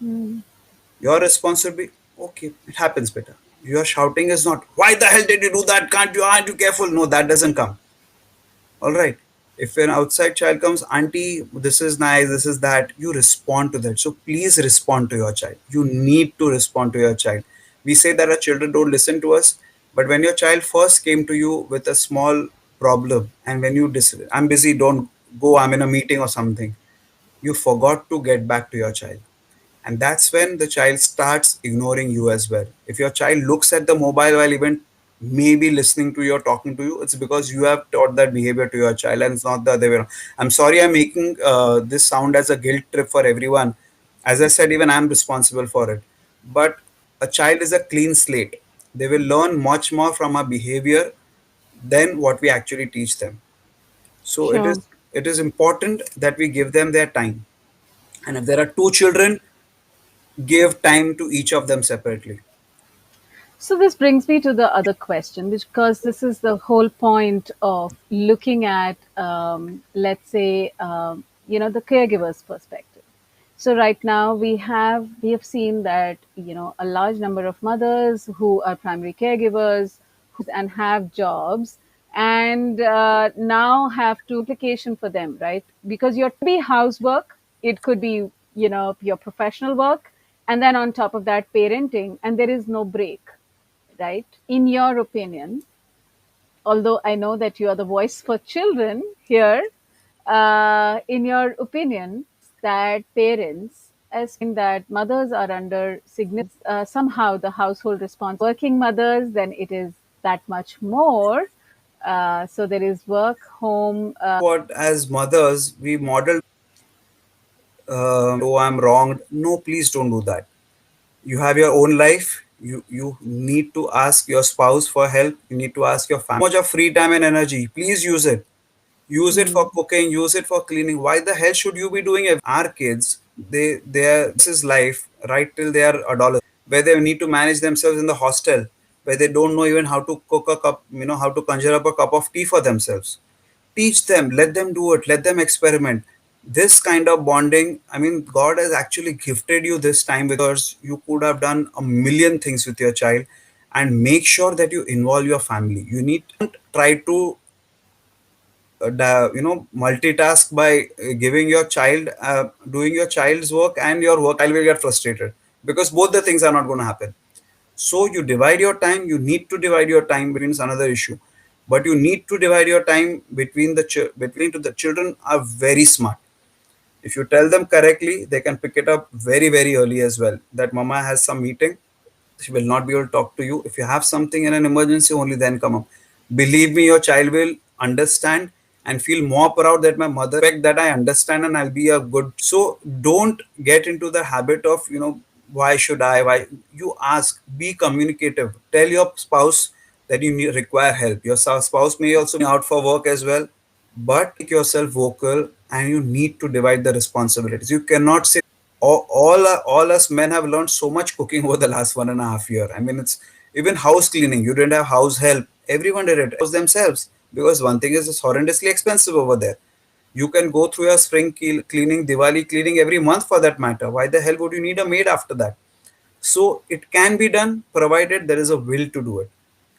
mm, Your response would be, okay, it happens, better. Your shouting is not, why the hell did you do that? Can't you? Aren't you careful? No, that doesn't come. All right. If an outside child comes, auntie, this is nice, this is that, you respond to that. So please respond to your child. You need to respond to your child. We say that our children don't listen to us, but when your child first came to you with a small problem, and when you I'm busy, don't go, I'm in a meeting or something, you forgot to get back to your child. And that's when the child starts ignoring you as well. If your child looks at the mobile while even maybe listening to you or talking to you, it's because you have taught that behavior to your child, and it's not the other way around. I'm sorry I'm making this sound as a guilt trip for everyone. As I said, even I'm responsible for it. But a child is a clean slate. They will learn much more from our behavior than what we actually teach them. So it sure. is it is important that we give them their time. And if there are two children, give time to each of them separately. So this brings me to the other question, because this is the whole point of looking at, let's say, the caregiver's perspective. So right now we have seen that a large number of mothers who are primary caregivers and have jobs, and now have to implication for them, right? Because your be housework, it could be your professional work, and then on top of that parenting, and there is no break, right? In your opinion, although I know that you are the voice for children here, in your opinion, that parents, as that mothers are under somehow the household response, working mothers, then it is that much more. So there is work, home. What, as mothers, we model, oh, I'm wronged. No, please don't do that. You have your own life. You need to ask your spouse for help. You need to ask your family. So much of free time and energy. Please use it. Use it for Mm, cooking. Use it for cleaning. Why the hell should you be doing it? Our kids, this is life right till they are adolescents, where they need to manage themselves in the hostel, where they don't know even how to cook a cup, how to conjure up a cup of tea for themselves. Teach them, let them do it, let them experiment. This kind of bonding, I mean, God has actually gifted you this time with yours. You could have done a million things with your child. And make sure that you involve your family. You need to try to multitask by giving your child doing your child's work and your work. Child will get frustrated because both the things are not going to happen. So you divide your time. You need to divide your time between another issue, but you need to divide your time between between to the children are very smart. If you tell them correctly, they can pick it up very, very early as well. That mama has some meeting, she will not be able to talk to you. If you have something in an emergency, only then come up. Believe me, your child will understand and feel more proud that my mother expect that I understand and I'll be a good. So don't get into the habit of, why should I? Why you ask? Be communicative. Tell your spouse that you require help. Your spouse may also be out for work as well, but make yourself vocal, and you need to divide the responsibilities. You cannot say all us men have learned so much cooking over the last 1.5 year. I mean, it's even house cleaning. You didn't have house help. Everyone did it themselves, because one thing is it's horrendously expensive over there. You can go through your spring cleaning, Diwali cleaning every month for that matter. Why the hell would you need a maid after that? So it can be done provided there is a will to do it.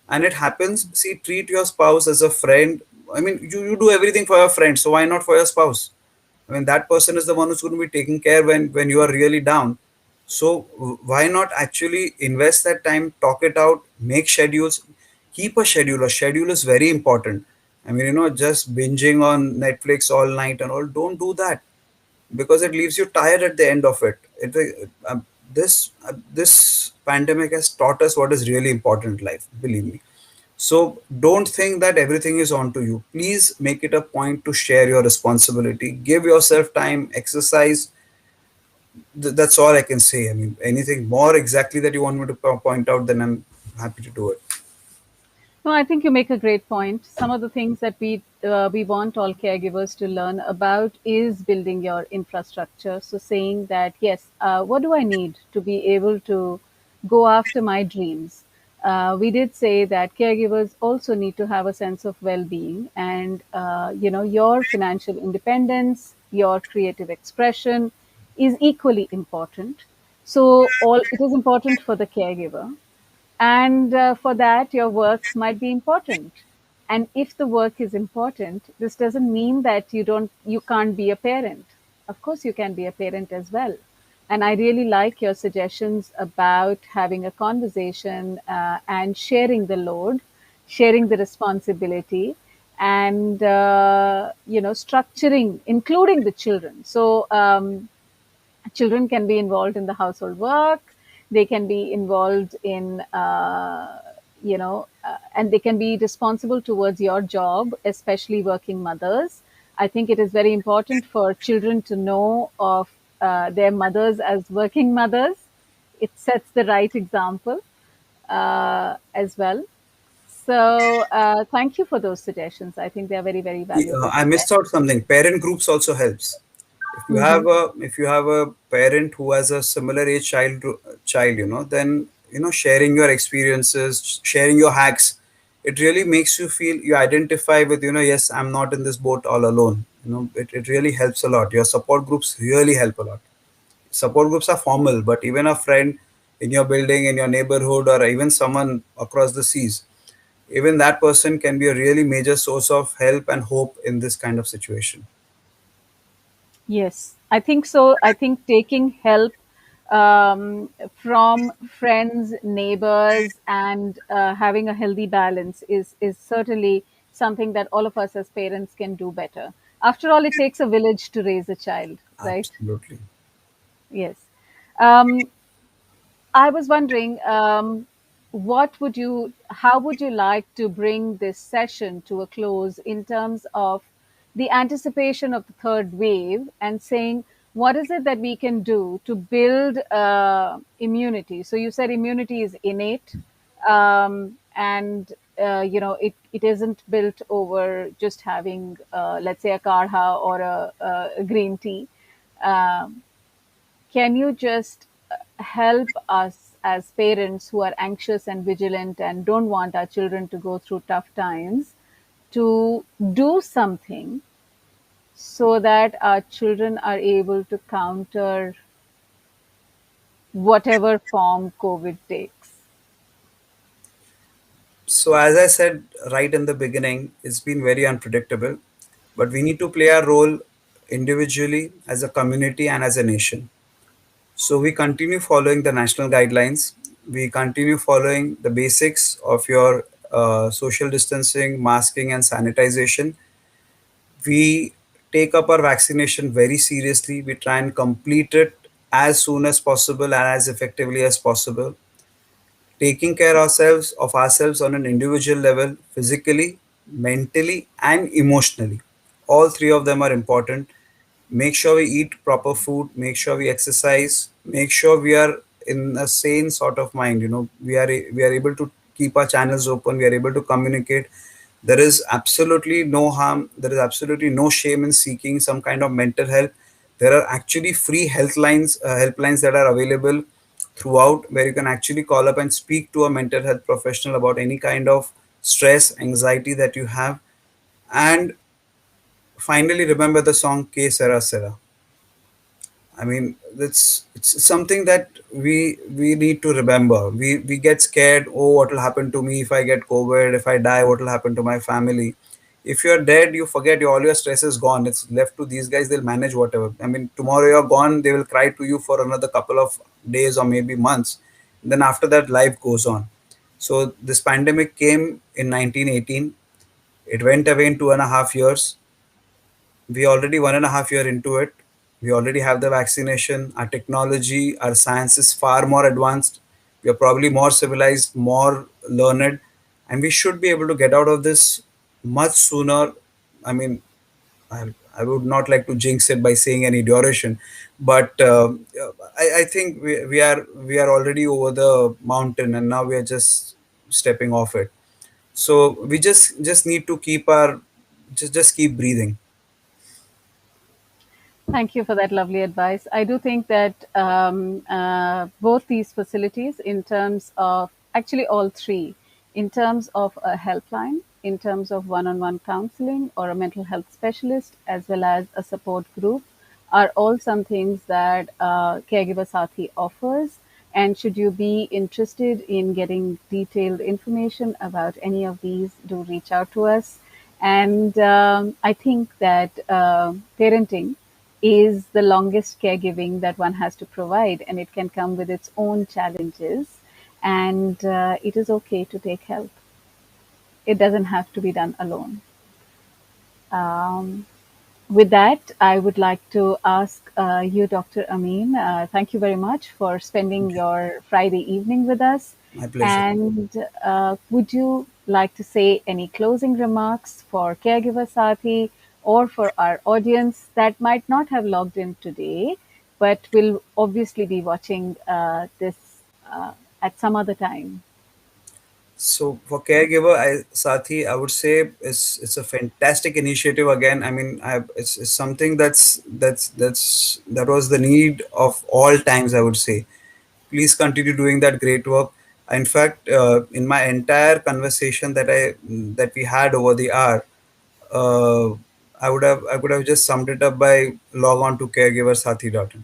And it happens. See, treat your spouse as a friend. I mean, you do everything for your friend, so why not for your spouse? I mean, that person is the one who's going to be taking care when you are really down. So why not actually invest that time, talk it out, make schedules, keep a schedule. A schedule is very important. I mean, just binging on Netflix all night and all, don't do that, because it leaves you tired at the end of it. This pandemic has taught us what is really important in life. Believe me. So don't think that everything is on to you. Please make it a point to share your responsibility. Give yourself time, exercise. That's all I can say. I mean, anything more exactly that you want me to point out, then I'm happy to do it. No, I think you make a great point. Some of the things that we want all caregivers to learn about is building your infrastructure. So saying that yes, what do I need to be able to go after my dreams? We did say that caregivers also need to have a sense of well-being, and your financial independence, your creative expression is equally important. So all it is important for the caregiver, and for that your work might be important. And if the work is important, this doesn't mean that you can't be a parent. Of course you can be a parent as well. And I really like your suggestions about having a conversation, and sharing the load, sharing the responsibility, and structuring, including the children. So children can be involved in the household work. They can be involved in and they can be responsible towards your job, especially working mothers. I think it is very important for children to know of their mothers as working mothers. It sets the right example as well. So thank you for those suggestions. I think they are very, very valuable I missed out suggestions. something. Parent groups also helps. Hmm. If you have a parent who has a similar age child, then sharing your experiences, sharing your hacks, it really makes you feel you identify with, yes, I'm not in this boat all alone. It really helps a lot. Your support groups really help a lot. Support groups are formal, but even a friend in your building, in your neighborhood, or even someone across the seas, even that person can be a really major source of help and hope in this kind of situation. Yes, I think so. I think taking help from friends, neighbors, and having a healthy balance is certainly something that all of us as parents can do better. After all, it takes a village to raise a child, right? Absolutely. Yes. Um, I was wondering, how would you like to bring this session to a close in terms of the anticipation of the third wave, and saying, what is it that we can do to build immunity? So you said immunity is innate, and it isn't built over just having, let's say, a kadha or a green tea. Um, can you just help us as parents who are anxious and vigilant and don't want our children to go through tough times to do something so that our children are able to counter whatever form COVID takes? So, as I said right in the beginning, it's been very unpredictable, but we need to play our role individually, as a community, and as a nation. So, we continue following the national guidelines. We continue following the basics of your social distancing, masking, and sanitization. We take up our vaccination very seriously. We try and complete it as soon as possible and as effectively as possible. Taking care ourselves of ourselves on an individual level, physically, mentally, and emotionally. All three of them are important. Make sure we eat proper food, make sure we exercise, make sure we are in a sane sort of mind. We are able to keep our channels open, we are able to communicate. There is absolutely no harm, there is absolutely no shame in seeking some kind of mental help. There are actually free helplines that are available throughout, where you can actually call up and speak to a mental health professional about any kind of stress, anxiety that you have. And finally, remember the song K Sera Sera. I mean, it's something that we need to remember. We get scared. Oh, what will happen to me if I get COVID? If I die, what will happen to my family? If you're dead, you forget all your stress is gone. It's left to these guys. They'll manage whatever. I mean, tomorrow you're gone. They will cry to you for another couple of days or maybe months. Then after that, life goes on. So this pandemic came in 1918. It went away in 2.5 years. We already 1.5 year into it. We already have the vaccination. Our technology, our science is far more advanced. We are probably more civilized, more learned. and we should be able to get out of this much sooner. I mean, I would not like to jinx it by saying any duration, but I think we are already over the mountain, and now we are just stepping off it. So we just need to keep our just keep breathing. Thank you for that lovely advice. I do think that both these facilities, in terms of actually all three, in terms of a helpline, in terms of one on one counseling or a mental health specialist, as well as a support group, are all some things that Caregiver Sathi offers. And should you be interested in getting detailed information about any of these, do reach out to us. And I think that parenting is the longest caregiving that one has to provide, and it can come with its own challenges. And it is okay to take help. It doesn't have to be done alone. Um, with that, I would like to ask you, Dr. Amin, thank you very much for spending your Friday evening with us. My pleasure. And would you like to say any closing remarks for Caregiver Sathi or for our audience that might not have logged in today, but will obviously be watching this at some other time? So for caregiver, Sathi, I would say it's a fantastic initiative. Again, I mean, it's something that was the need of all times. I would say, please continue doing that great work. In fact, in my entire conversation that we had over the hour, uh, I could have just summed it up by log on to caregiversathi.in.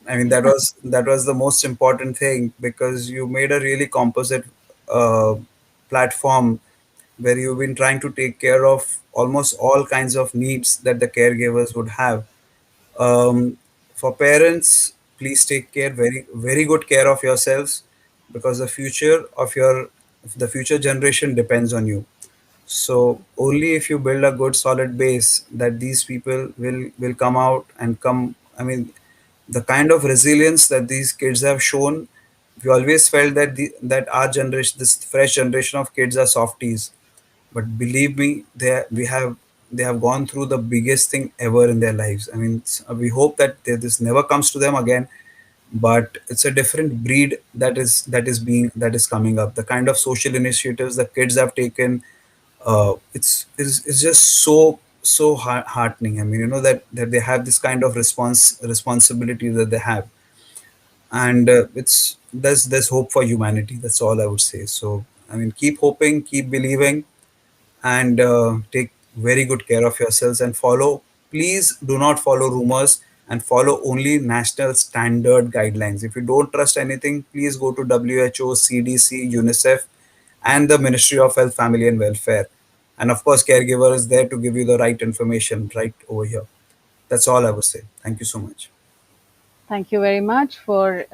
I mean, that was the most important thing, because you made a really composite uh, platform where you've been trying to take care of almost all kinds of needs that the caregivers would have. Um, for parents, please take care, very good care of yourselves, because the future generation depends on you. So only if you build a good solid base, that these people will come out and come. I mean, the kind of resilience that these kids have shown, we always felt that our generation, this fresh generation of kids, are softies. But believe me, they have gone through the biggest thing ever in their lives. I mean, we hope that this never comes to them again, but it's a different breed that is coming up. The kind of social initiatives the kids have taken, it's just so heartening. I mean, that they have this kind of responsibility that they have, and there's hope for humanity. That's all I would say. So I mean, keep hoping, keep believing, and take very good care of yourselves, and follow, please do not follow rumors, and follow only national standard guidelines. If you don't trust anything, please go to WHO, CDC, UNICEF, and the Ministry of Health, Family and Welfare. And of course, caregiver is there to give you the right information right over here. That's all I would say. Thank you so much. Thank you very much for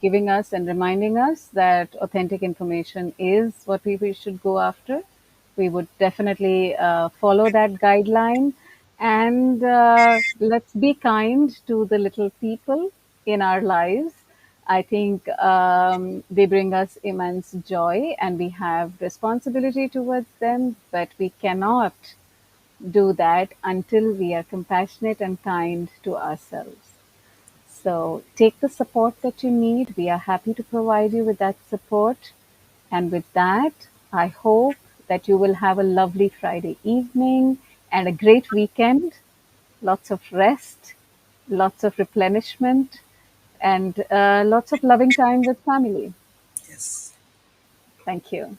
giving us and reminding us that authentic information is what we should go after. We would definitely follow that guideline, and let's be kind to the little people in our lives. I think they bring us immense joy, and we have responsibility towards them, but we cannot do that until we are compassionate and kind to ourselves. So take the support that you need. We are happy to provide you with that support. And with that, I hope that you will have a lovely Friday evening and a great weekend. Lots of rest, lots of replenishment, and lots of loving time with family. Yes. Thank you.